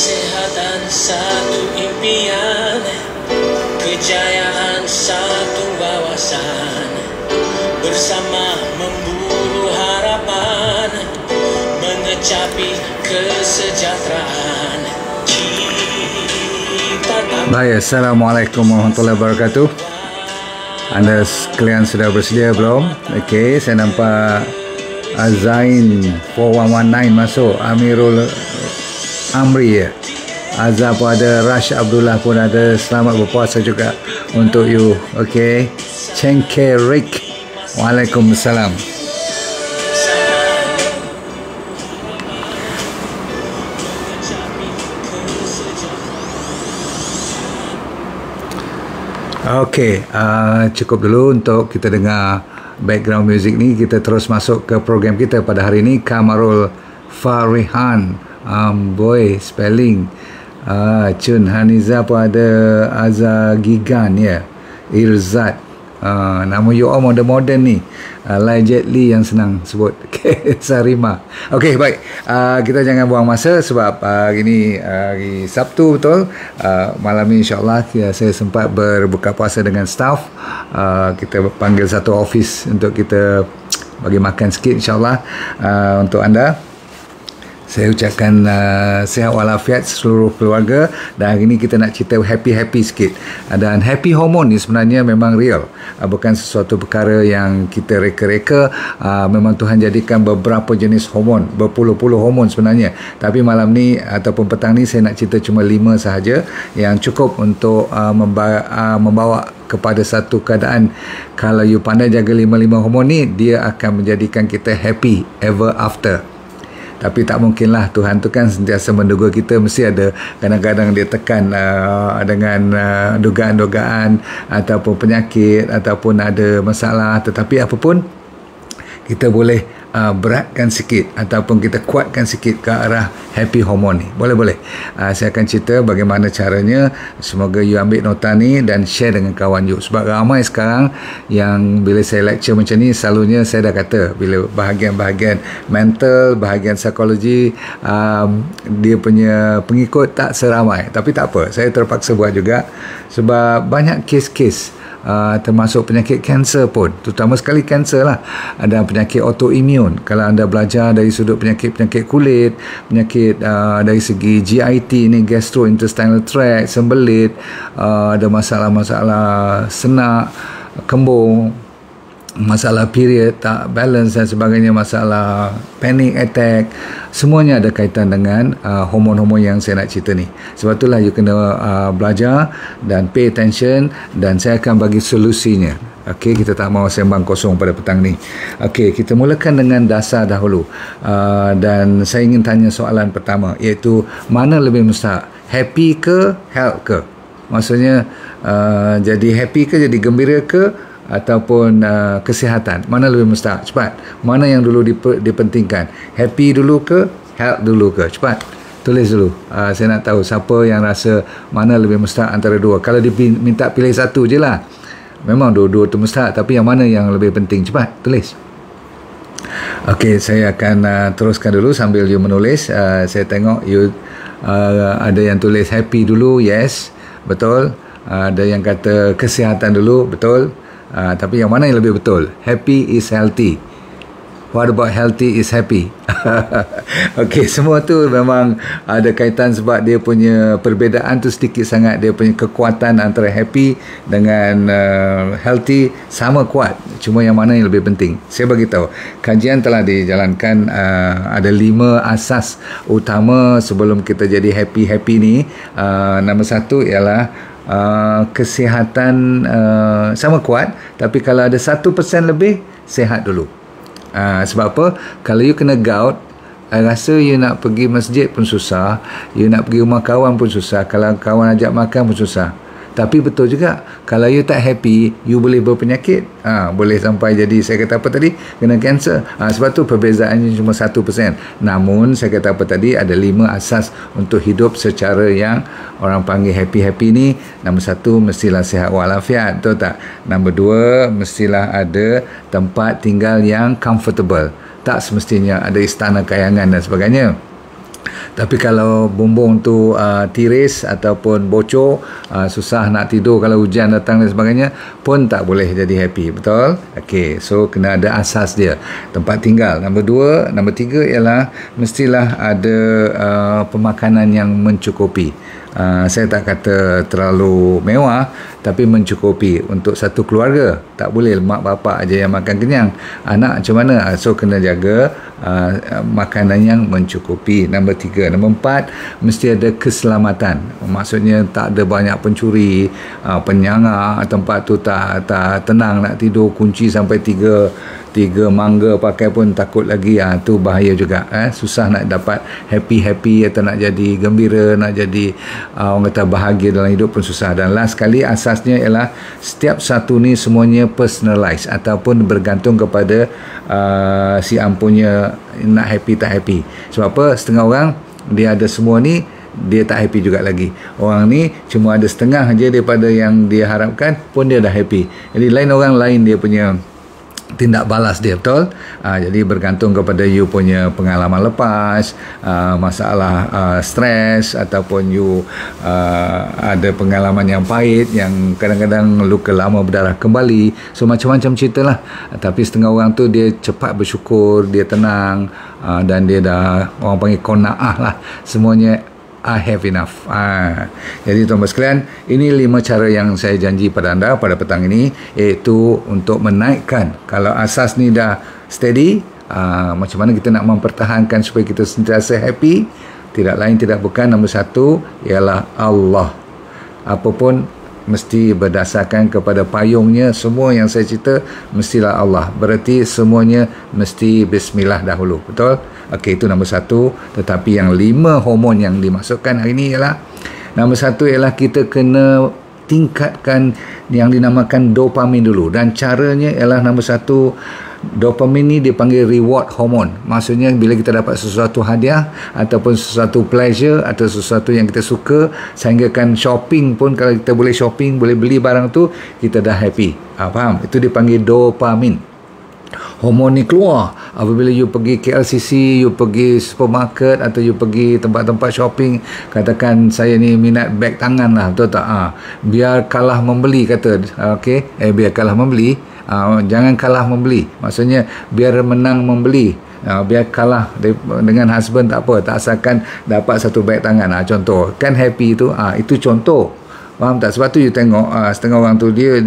Kesehatan satu impian, kejayaan satu wawasan, bersama memburu harapan, mengecapi kesejahteraan. Baik, Assalamualaikum warahmatullahi wabarakatuh. Anda sekalian sudah bersedia belum? Okey, saya nampak Azain 4119 masuk, Amirul Amri ya. Azhar pun ada, Rash Abdullah pun ada. Selamat berpuasa juga untuk you. Okey. Cengke Rick. Waalaikumsalam. Okey, cukup dulu untuk kita dengar background music ni. Kita terus masuk ke program kita pada hari ini. Kamarul Farihan. Boy, spelling. Chun Haniza pun ada. Azhar Gigan ya. Irzat. Nama you all modern ni. Lai Jet Li yang senang sebut. Okay. Sarima. Okey, baik. Kita jangan buang masa sebab hari ni hari Sabtu betul. Malam ni insyaAllah saya sempat berbuka puasa dengan staff. Kita panggil satu office untuk kita bagi makan sikit insyaAllah untuk anda. Saya ucapkan sihat walafiat seluruh keluarga, dan hari ini kita nak cerita happy-happy sikit. Dan happy hormone ni sebenarnya memang real, bukan sesuatu perkara yang kita reka-reka. Memang Tuhan jadikan beberapa jenis hormon, berpuluh-puluh hormon sebenarnya. Tapi malam ni ataupun petang ni saya nak cerita cuma 5 sahaja yang cukup untuk membawa kepada satu keadaan, kalau you pandai jaga 5 hormon ni, dia akan menjadikan kita happy ever after. Tapi tak mungkinlah, Tuhan tu kan sentiasa menduga kita. Mesti ada kadang-kadang dia tekan dengan dugaan-dugaan ataupun penyakit ataupun ada masalah. Tetapi apapun, kita boleh beratkan sikit ataupun kita kuatkan sikit ke arah happy hormone ni. Boleh-boleh. Saya akan cerita bagaimana caranya. Semoga you ambil nota ni dan share dengan kawan you. Sebab ramai sekarang yang bila saya lecture macam ni, selalunya saya dah kata bila bahagian-bahagian mental, bahagian psikologi, dia punya pengikut tak seramai. Tapi tak apa, saya terpaksa buat juga sebab banyak kes-kes, termasuk penyakit kanser pun, terutama sekali kanser lah, ada penyakit autoimun. Kalau anda belajar dari sudut penyakit-penyakit kulit, penyakit dari segi GIT ni, gastrointestinal tract, sembelit, ada masalah-masalah senak, kembung, masalah period tak balance dan sebagainya, masalah panic attack, semuanya ada kaitan dengan hormon-hormon yang saya nak cerita ni. Sebab itulah you kena belajar dan pay attention, dan saya akan bagi solusinya. Okey, kita tak mahu sembang kosong pada petang ni. Okey, kita mulakan dengan dasar dahulu. Dan saya ingin tanya soalan pertama, iaitu mana lebih mustahak, happy ke health ke? Maksudnya jadi happy ke, jadi gembira ke, ataupun kesihatan? Mana lebih mustahak? Cepat. Mana yang dulu dipentingkan? Happy dulu ke health dulu ke? Cepat. Tulis dulu. Saya nak tahu siapa yang rasa mana lebih mustahak antara dua. Kalau diminta pilih satu je lah, memang dua-dua tu mustahak, tapi yang mana yang lebih penting? Cepat. Tulis. Okey, saya akan teruskan dulu sambil you menulis. Saya tengok you ada yang tulis happy dulu. Yes, betul. Ada yang kata kesihatan dulu. Betul. Tapi yang mana yang lebih betul? Happy is healthy. What about healthy is happy? Okey, semua tu memang ada kaitan sebab dia punya perbezaan tu sedikit sangat. Dia punya kekuatan antara happy dengan healthy sama kuat. Cuma yang mana yang lebih penting? Saya bagi tahu. Kajian telah dijalankan, ada 5 asas utama sebelum kita jadi happy ni. Nombor 1 ialah kesihatan sama kuat, tapi kalau ada 1% lebih, sehat dulu. Sebab apa? Kalau you kena gout, rasa you nak pergi masjid pun susah, you nak pergi rumah kawan pun susah, kalau kawan ajak makan pun susah. Tapi betul juga, kalau you tak happy, you boleh berpenyakit. Boleh sampai jadi, saya kata apa tadi? Kena kanser. Sebab tu perbezaannya cuma 1%. Namun, saya kata apa tadi? Ada 5 asas untuk hidup secara yang orang panggil happy-happy ni. Nombor 1, mestilah sihat walafiat. Betul tak? Nombor 2, mestilah ada tempat tinggal yang comfortable. Tak semestinya ada istana kayangan dan sebagainya. Tapi kalau bumbung tu tiris ataupun bocor, susah nak tidur kalau hujan datang dan sebagainya, pun tak boleh jadi happy. Betul? Okey, so kena ada asas dia, tempat tinggal. Nombor 2, nombor 3 ialah mestilah ada pemakanan yang mencukupi. Saya tak kata terlalu mewah, tapi mencukupi untuk satu keluarga. Tak boleh mak bapak aja yang makan kenyang, anak macam mana? So kena jaga makanan yang mencukupi. Nombor 3. Nombor 4, mesti ada keselamatan. Maksudnya tak ada banyak pencuri, penyangga, tempat tu tak tenang nak tidur, kunci sampai 3 mangga pakai pun takut lagi. Tu bahaya juga. Susah nak dapat happy atau nak jadi gembira, nak jadi orang kata bahagia dalam hidup pun susah. Dan last sekali, asasnya ialah setiap satu ni semuanya personalize ataupun bergantung kepada si ampunya nak happy tak happy. Sebab apa? Setengah orang dia ada semua ni, dia tak happy juga lagi. Orang ni cuma ada setengah je daripada yang dia harapkan, pun dia dah happy. Jadi lain orang lain dia punya tindak balas dia, betul? Jadi bergantung kepada you punya pengalaman lepas, masalah stres, ataupun you ada pengalaman yang pahit, yang kadang-kadang luka lama berdarah kembali. So macam-macam cerita lah. Tapi setengah orang tu dia cepat bersyukur, dia tenang, dan dia dah, orang panggil qanaah lah, semuanya I have enough. Jadi tuan-tuan sekalian, ini 5 cara yang saya janji pada anda pada petang ini, iaitu untuk menaikkan. Kalau asas ni dah steady, macam mana kita nak mempertahankan supaya kita sentiasa happy? Tidak lain tidak bukan, nombor 1 ialah Allah. Apapun mesti berdasarkan kepada payungnya. Semua yang saya cerita mestilah Allah. Berarti semuanya mesti bismillah dahulu. Betul? Okey, itu nombor 1. Tetapi yang 5 hormon yang dimasukkan hari ini ialah, nombor 1 ialah kita kena tingkatkan yang dinamakan dopamin dulu. Dan caranya ialah, nombor 1, dopamin ni dipanggil reward hormone. Maksudnya bila kita dapat sesuatu hadiah ataupun sesuatu pleasure atau sesuatu yang kita suka, sehinggakan shopping pun, kalau kita boleh shopping, boleh beli barang tu, kita dah happy. Faham? Itu dipanggil dopamin. Hormon ni keluar apabila you pergi KLCC, you pergi supermarket atau you pergi tempat-tempat shopping. Katakan saya ni minat beg tangan lah, betul tak? Biar kalah membeli, kata. Biar kalah membeli, jangan kalah membeli. Maksudnya biar menang membeli, biar kalah dengan husband tak apa, tak asalkan dapat satu beg tangan. Contoh kan, happy tu. Itu contoh. Faham tak? Sebab tu you tengok setengah orang tu dia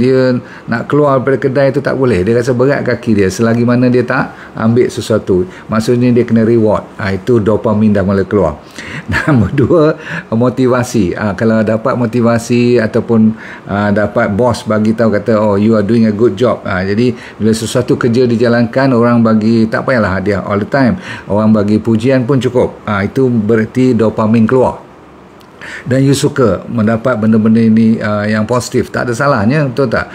nak keluar daripada kedai tu tak boleh. Dia rasa berat kaki dia selagi mana dia tak ambil sesuatu. Maksudnya dia kena reward. Itu dopamin dah mula keluar. Nombor 2, motivasi. Kalau dapat motivasi ataupun dapat bos bagi tahu, kata you are doing a good job. Jadi bila sesuatu kerja dijalankan, orang bagi, tak payahlah hadiah all the time, orang bagi pujian pun cukup. Itu berarti dopamin keluar. Dan you suka mendapat benda-benda ini yang positif, tak ada salahnya, betul tak?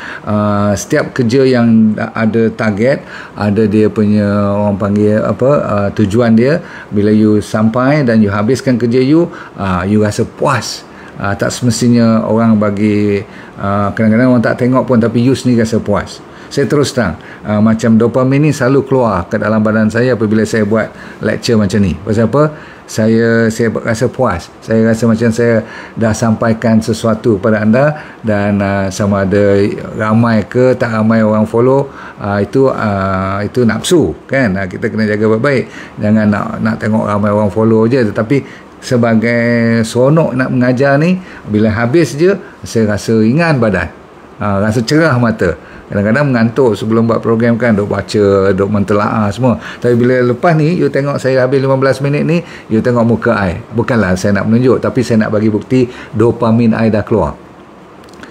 Setiap kerja yang ada target, ada dia punya, orang panggil tujuan dia. Bila you sampai dan you habiskan kerja you rasa puas. Tak semestinya orang bagi, kadang-kadang orang tak tengok pun, tapi you sendiri rasa puas. Saya terus terang, macam dopamin ni selalu keluar ke dalam badan saya apabila saya buat lecture macam ni. Pasal apa? Saya rasa puas. Saya rasa macam saya dah sampaikan sesuatu kepada anda, dan sama ada ramai ke tak ramai orang follow, itu nafsu kan. Kita kena jaga baik-baik. Jangan nak tengok ramai orang follow je, tetapi sebagai seronok nak mengajar ni, bila habis je saya rasa ringan badan, rasa cerah mata. Kadang-kadang mengantuk sebelum buat program kan, duk baca, duk mentelaah semua. Tapi bila lepas ni, you tengok saya habis 15 minit ni, you tengok muka I. Bukanlah saya nak menunjuk, tapi saya nak bagi bukti dopamin I dah keluar.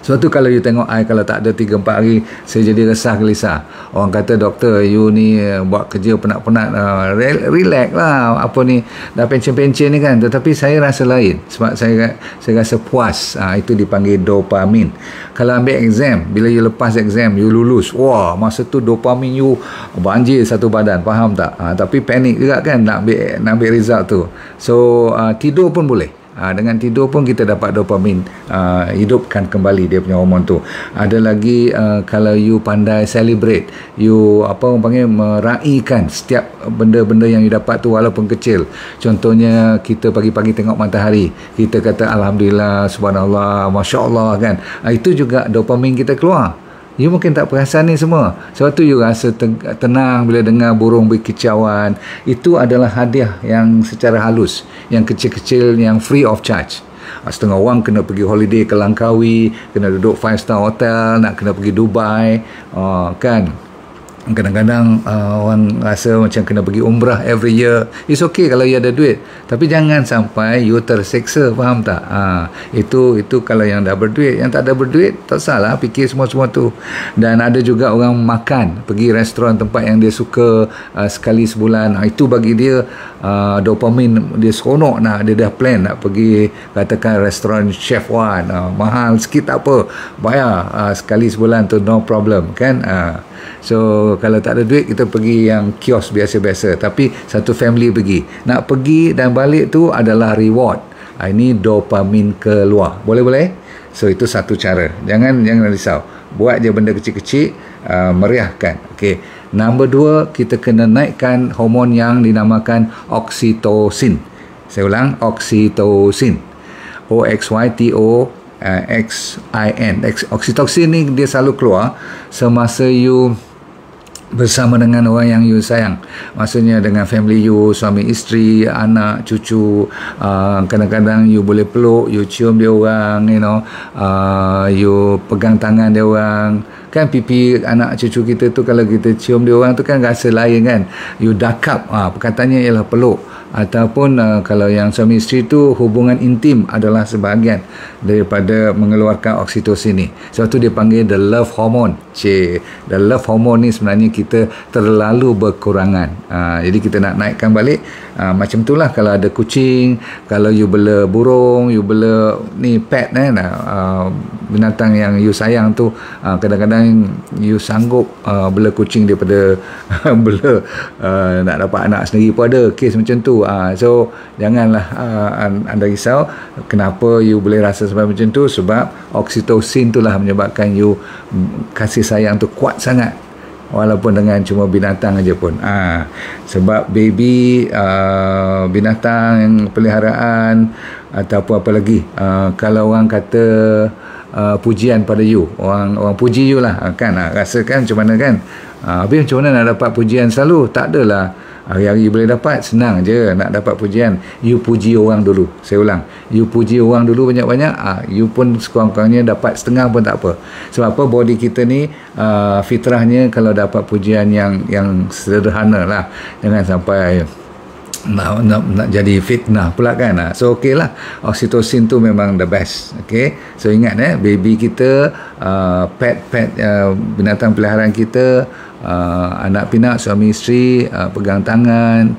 Sebab tu kalau you tengok I, kalau tak ada 3-4 hari, saya jadi resah gelisah. Orang kata, doktor, you ni buat kerja penat-penat, relax lah, apa ni, dah pencen-pencen ni kan. Tetapi saya rasa lain, sebab saya rasa puas. Itu dipanggil dopamin. Kalau ambil exam, bila you lepas exam, you lulus, wah, masa tu dopamin you banjir satu badan, faham tak? Tapi panik juga kan nak ambil result tu. So tidur pun boleh. Dengan tidur pun kita dapat dopamin, hidupkan kembali dia punya hormon tu. Ada lagi kalau you pandai celebrate, you apa orang panggil, meraihkan setiap benda-benda yang you dapat tu walaupun kecil. Contohnya kita pagi-pagi tengok matahari, kita kata alhamdulillah, subhanallah, masya-Allah kan. Itu juga dopamin kita keluar. You mungkin tak perasan ni semua. Sebab tu you rasa tenang bila dengar burung berkicauan. Itu adalah hadiah yang secara halus, yang kecil-kecil, yang free of charge. Setengah orang kena pergi holiday ke Langkawi, kena duduk 5-star hotel, nak kena pergi Dubai, kan. Kadang-kadang orang rasa macam kena pergi umrah every year. It's okay kalau you ada duit, tapi jangan sampai you terseksa, faham tak? Itu kalau yang dah berduit. Yang tak ada berduit, tak salah fikir semua-semua tu. Dan ada juga orang makan, pergi restoran tempat yang dia suka sekali sebulan. Itu bagi dia dopamin, dia seronok nak, dia dah plan nak pergi katakan restoran Chef Wan, mahal sikit tak apa, bayar sekali sebulan tu, no problem kan. So kalau tak ada duit, kita pergi yang kios biasa-biasa, tapi satu family pergi. Nak pergi dan balik tu adalah reward. Ini dopamin keluar. Boleh-boleh? So itu satu cara. Jangan risau. Buat je benda kecil-kecil, meriahkan. Okay. Nombor 2, kita kena naikkan hormon yang dinamakan oksitosin. Saya ulang, oksitosin. OXYTOXIN. Oksitosin ni dia selalu keluar semasa you bersama dengan orang yang you sayang. Maksudnya dengan family you, suami isteri, anak, cucu. Kadang-kadang you boleh peluk, you cium dia orang, you pegang tangan dia orang. Kan pipi anak cucu kita tu, kalau kita cium dia orang tu kan rasa lain kan. You dakap, perkataannya ialah peluk. Ataupun kalau yang suami isteri tu, hubungan intim adalah sebahagian daripada mengeluarkan oksitosin ni. Sebab tu dia panggil the love hormone. The love hormone ni sebenarnya kita terlalu berkurangan. Jadi kita nak naikkan balik. Macam itulah kalau ada kucing, kalau you bela burung, you bela ni pet binatang yang you sayang tu, kadang-kadang you sanggup bela kucing daripada bela nak dapat anak sendiri pun ada kes macam tu. So janganlah anda risau kenapa you boleh rasa sebab macam tu, sebab oksitosin itulah menyebabkan you kasih sayang tu kuat sangat, walaupun dengan cuma binatang aja pun. Sebab baby, binatang peliharaan ataupun apa lagi, kalau orang kata pujian pada you, orang puji you lah kan, rasakan macam mana kan. Habis macam mana nak dapat pujian selalu? Tak adalah hari-hari boleh dapat, senang je nak dapat pujian. You puji orang dulu. Saya ulang, you puji orang dulu banyak-banyak, you pun sekurang-kurangnya dapat setengah pun tak apa. Sebab apa, body kita ni fitrahnya kalau dapat pujian yang sederhana lah, jangan sampai nak jadi fitnah pula kan. So okey lah, oksitosin tu memang the best. Okay, so ingat baby kita, pet binatang peliharaan kita, anak pinak, suami isteri, pegang tangan,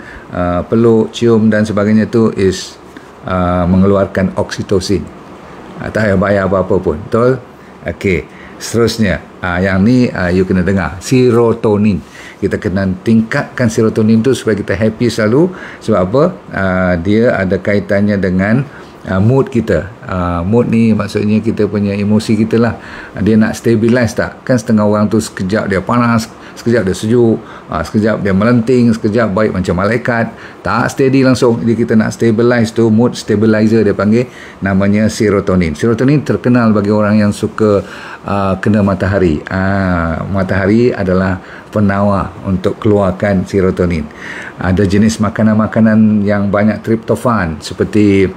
peluk, cium dan sebagainya tu is mengeluarkan oksitosin. Tak payah bayar apa-apa pun. Betul? Okey, seterusnya yang ni you kena dengar, serotonin. Kita kena tingkatkan serotonin tu supaya kita happy selalu. Sebab apa? Dia ada kaitannya dengan mood kita. Mood ni maksudnya kita punya emosi kita lah. Dia nak stabilize tak? Kan setengah orang tu sekejap dia panas, sekejap dia sejuk, sekejap dia melenting, sekejap baik macam malaikat. Tak steady langsung. Jadi kita nak stabilize tu, mood stabilizer dia panggil, namanya serotonin. Serotonin terkenal bagi orang yang suka kena matahari. Matahari adalah penawar untuk keluarkan serotonin. Ada jenis makanan-makanan yang banyak triptofan, seperti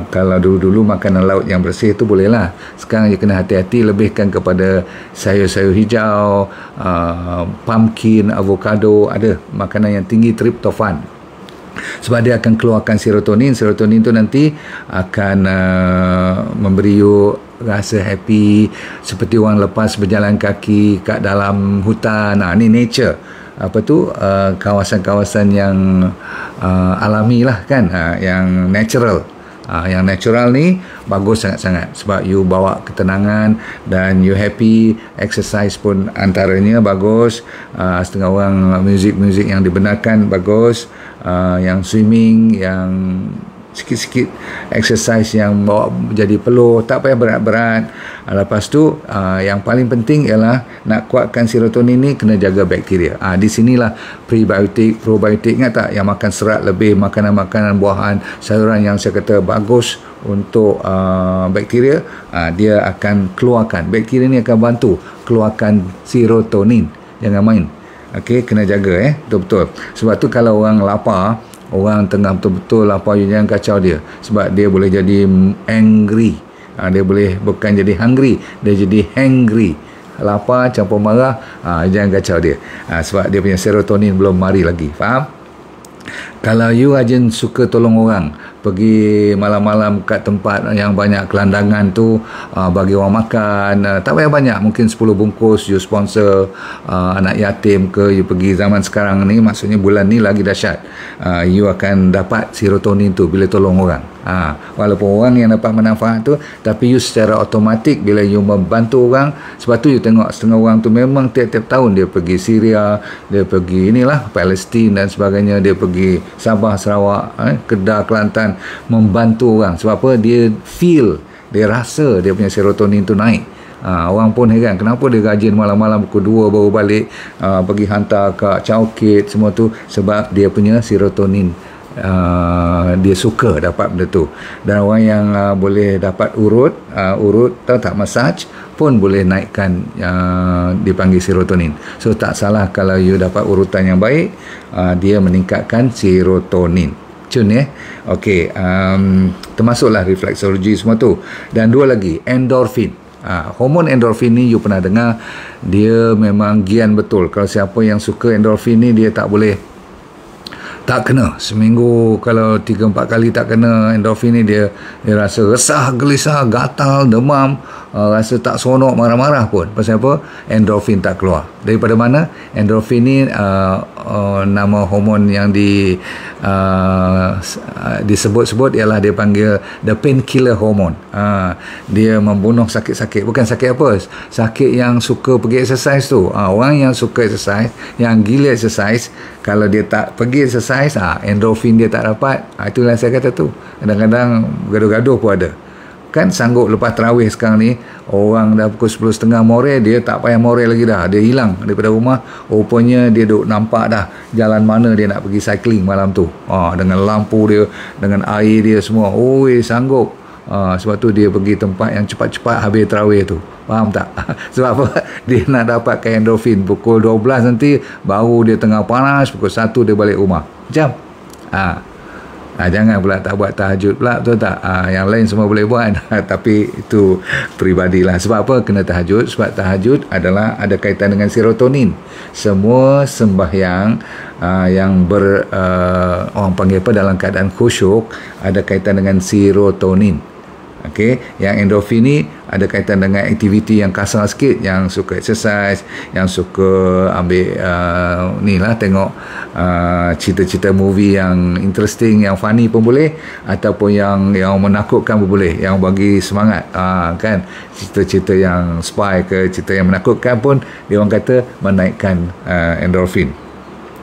kalau dulu-dulu makanan laut yang bersih tu bolehlah. Sekarang you kena hati-hati, lebihkan kepada sayur-sayur hijau, pumpkin, avocado. Ada makanan yang tinggi triptofan, sebab dia akan keluarkan serotonin. Serotonin tu nanti akan memberi you rasa happy, seperti orang lepas berjalan kaki kat dalam hutan. Ni nature, apa tu, kawasan-kawasan yang alami lah kan, yang natural. Yang natural ni bagus sangat-sangat, sebab you bawa ketenangan dan you happy. Exercise pun antaranya bagus. Setengah orang muzik yang dibenarkan bagus. Yang swimming, yang sikit-sikit exercise yang bawa jadi peluh, tak payah berat-berat. Lepas tu yang paling penting ialah nak kuatkan serotonin ni kena jaga bakteria. Di sinilah prebiotik, probiotik, ingat tak yang makan serat lebih, makanan-makanan buahan, sayuran yang saya kata bagus untuk bakteria, dia akan keluarkan, bakteria ni akan bantu keluarkan serotonin. Jangan main. Okey, kena jaga betul-betul. Sebab tu kalau orang lapar, orang tengah betul-betul lapar, jangan kacau dia. Sebab dia boleh jadi angry. Dia boleh bukan jadi hungry, dia jadi hangry. Lapar campur marah, jangan kacau dia. Sebab dia punya serotonin belum mari lagi. Faham? Kalau you rajin suka tolong orang, pergi malam-malam kat tempat yang banyak kelandangan tu, bagi orang makan, tak payah banyak, mungkin 10 bungkus you sponsor anak yatim ke, you pergi zaman sekarang ni, maksudnya bulan ni lagi dahsyat, you akan dapat serotonin tu bila tolong orang. Walaupun orang yang dapat manfaat tu, tapi you secara automatik bila you membantu orang. Sebab tu you tengok setengah orang tu memang tiap-tiap tahun dia pergi Syria, dia pergi inilah Palestin dan sebagainya, dia pergi Sabah, Sarawak, Kedah, Kelantan, membantu orang. Sebab apa? Dia feel, dia rasa dia punya serotonin tu naik. Orang pun heran kenapa dia rajin malam-malam pukul 2 baru balik, pergi hantar kat Chowkit semua tu, sebab dia punya serotonin dia suka dapat benda tu. Dan orang yang boleh dapat urut tahu tak, massage pun boleh naikkan, dipanggil serotonin. So tak salah kalau you dapat urutan yang baik, dia meningkatkan serotonin. Cun okey, termasuklah reflexology semua tu. Dan dua lagi, endorfin. Hormon endorfin ni you pernah dengar, dia memang gian betul. Kalau siapa yang suka endorfin ni, dia tak boleh tak kena. Seminggu kalau 3-4 kali tak kena endorfin ni, dia rasa resah, gelisah, gatal, demam, rasa tak seronok, marah-marah pun. Pasal apa? Endorfin tak keluar. Daripada mana? Endorfin ni nama hormon yang disebut-sebut ialah dia panggil the painkiller hormone. Dia membunuh sakit-sakit. Bukan sakit apa? Sakit yang suka pergi exercise tu. Orang yang suka exercise, yang gila exercise, kalau dia tak pergi exercise, endorfin dia tak dapat. Itulah saya kata tu. Kadang-kadang gaduh-gaduh pun ada. Kan sanggup lepas tarawih sekarang ni, orang dah pukul 10.30 more, dia tak payah more lagi dah. Dia hilang daripada rumah. Rupanya dia duk nampak dah jalan mana dia nak pergi cycling malam tu. Dengan lampu dia, dengan air dia semua. Sanggup. Sebab tu dia pergi tempat yang cepat-cepat habis tarawih tu. Faham tak? Sebab apa? Dia nak dapatkan endorfin. Pukul 12 nanti baru dia tengah panas, pukul 1 dia balik rumah. Macam? Jangan pula tak buat tahajud pula, betul tak? Yang lain semua boleh buat. Tapi itu peribadilah. Sebab apa kena tahajud? Sebab tahajud adalah ada kaitan dengan serotonin. Semua sembahyang yang orang panggil apa, dalam keadaan khusyuk, ada kaitan dengan serotonin. Okey, yang endorfin ni ada kaitan dengan aktiviti yang kasar sikit, yang suka exercise, yang suka ambil tengok cerita-cerita movie yang interesting, yang funny pun boleh, ataupun yang menakutkan pun boleh, yang bagi semangat, kan, cerita-cerita yang spy ke, cerita yang menakutkan pun dia orang kata menaikkan endorfin.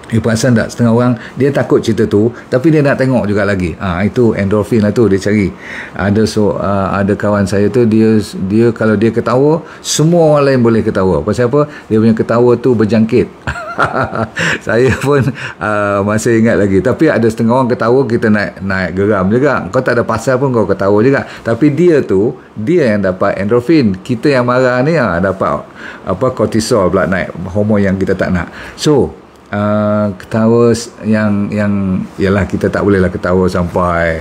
Perasan tak setengah orang dia takut cerita tu, tapi dia nak tengok juga lagi. Itu endorfin lah tu dia cari. Ada kawan saya tu, dia kalau dia ketawa, semua orang lain boleh ketawa. Pasal apa? Dia punya ketawa tu berjangkit. Saya pun masih ingat lagi. Tapi ada setengah orang ketawa, kita naik geram juga. Kau tak ada pasal pun kau ketawa juga. Tapi dia yang dapat endorfin. Kita yang marah ni dapat kortisol pula naik, hormon yang kita tak nak. So ketawa yang ialah kita tak bolehlah ketawa sampai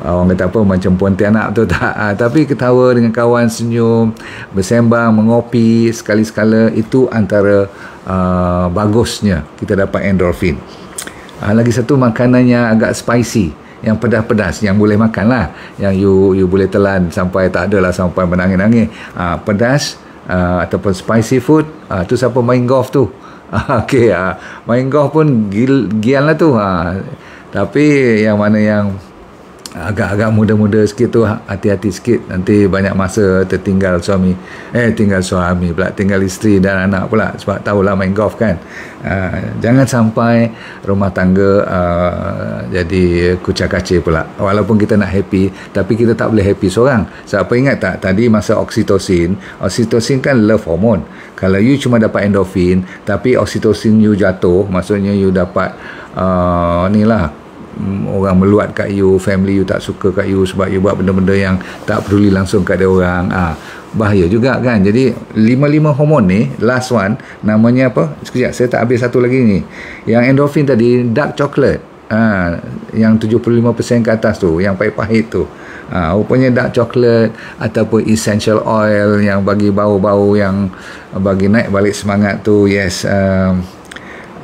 orang kata apa, macam pontianak tu tak. Tapi ketawa dengan kawan, senyum, bersembang, mengopi sekali-sekala, itu antara bagusnya kita dapat endorfin. Lagi satu, makanan yang agak spicy, yang pedas-pedas, yang boleh makan lah, yang you boleh telan sampai tak adalah, sampai menangis-nangis. Pedas ataupun spicy food, tu siapa main golf tu. Okey, main golf pun gian lah tu. Tapi yang mana yang agak-agak muda-muda sikit tu, hati-hati sikit, nanti banyak masa tinggal suami pula, tinggal isteri dan anak pula, sebab tahulah main golf kan. Jangan sampai rumah tangga jadi kucak-kacir pula. Walaupun kita nak happy, tapi kita tak boleh happy seorang. Siapa ingat tak tadi masa oksitosin kan love hormone. Kalau you cuma dapat endorfin tapi oksitosin you jatuh, maksudnya you dapat orang meluat kat you, family you tak suka kat you sebab you buat benda-benda yang tak peduli langsung kat dia orang. Bahaya juga kan. Jadi 5 hormon ni, last one namanya apa? Sekejap, saya tak habis satu lagi ni. Yang endorphin tadi, dark chocolate. Yang 75% ke atas tu, yang pahit-pahit tu. Rupanya dark chocolate ataupun essential oil yang bagi bau-bau yang bagi naik balik semangat tu. Yes.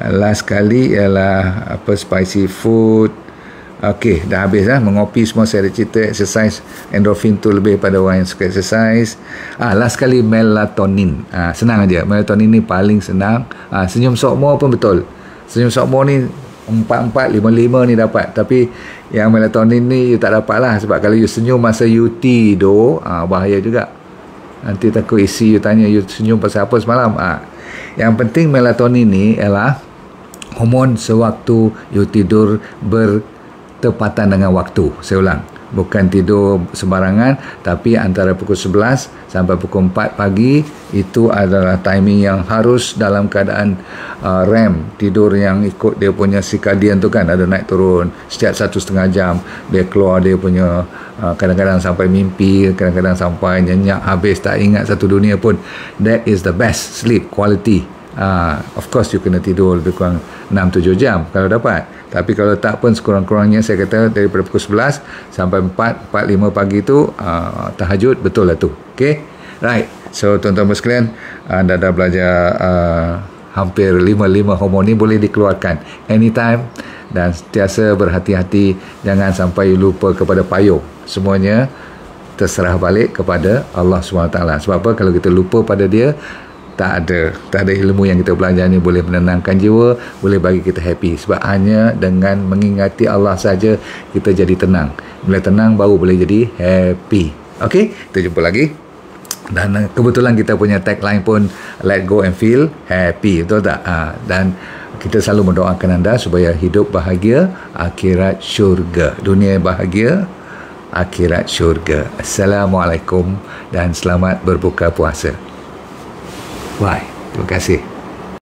Last kali ialah spicy food. Okey, dah habis lah. Mengopi semua saya ada cerita. Exercise, endorphin tu lebih pada orang yang suka exercise. Last kali melatonin. Senang aja. Melatonin ni paling senang. Senyum sokmo pun betul. Senyum sokmo ni 4-4, 5-5 ni dapat. Tapi yang melatonin ni you tak dapat lah. Sebab kalau you senyum masa you tidur, bahaya juga. Nanti takut isi you tanya you senyum pasal apa semalam. Yang penting melatonin ni ialah hormon sewaktu you tidur bertepatan dengan waktu. Saya ulang, bukan tidur sembarangan, tapi antara pukul 11 sampai pukul 4 pagi itu adalah timing yang harus dalam keadaan REM, tidur yang ikut dia punya circadian tu kan, ada naik turun setiap 1,5 jam dia keluar dia punya kadang-kadang sampai mimpi, kadang-kadang sampai nyenyak habis tak ingat satu dunia pun. That is the best sleep quality. Of course you kena tidur lebih kurang 6-7 jam kalau dapat, tapi kalau tak pun sekurang-kurangnya saya kata daripada pukul 11 sampai 4-5 pagi tu tahajud, betul lah tu. Okay, right. So tuan-tuan sekalian, anda dah belajar hampir 5 hormon ni boleh dikeluarkan anytime, dan sentiasa berhati-hati jangan sampai lupa kepada payung. Semuanya terserah balik kepada Allah SWT. Sebab apa? Kalau kita lupa pada dia, tak ada ilmu yang kita belajar ni boleh menenangkan jiwa, boleh bagi kita happy. Sebab hanya dengan mengingati Allah saja kita jadi tenang. Bila tenang baru boleh jadi happy. Okey, kita jumpa lagi. Dan kebetulan kita punya tagline pun let go and feel happy, betul tak? Dan kita selalu mendoakan anda supaya hidup bahagia, akhirat syurga. Dunia bahagia, akhirat syurga. Assalamualaikum dan selamat berbuka puasa. Bye. Terima kasih.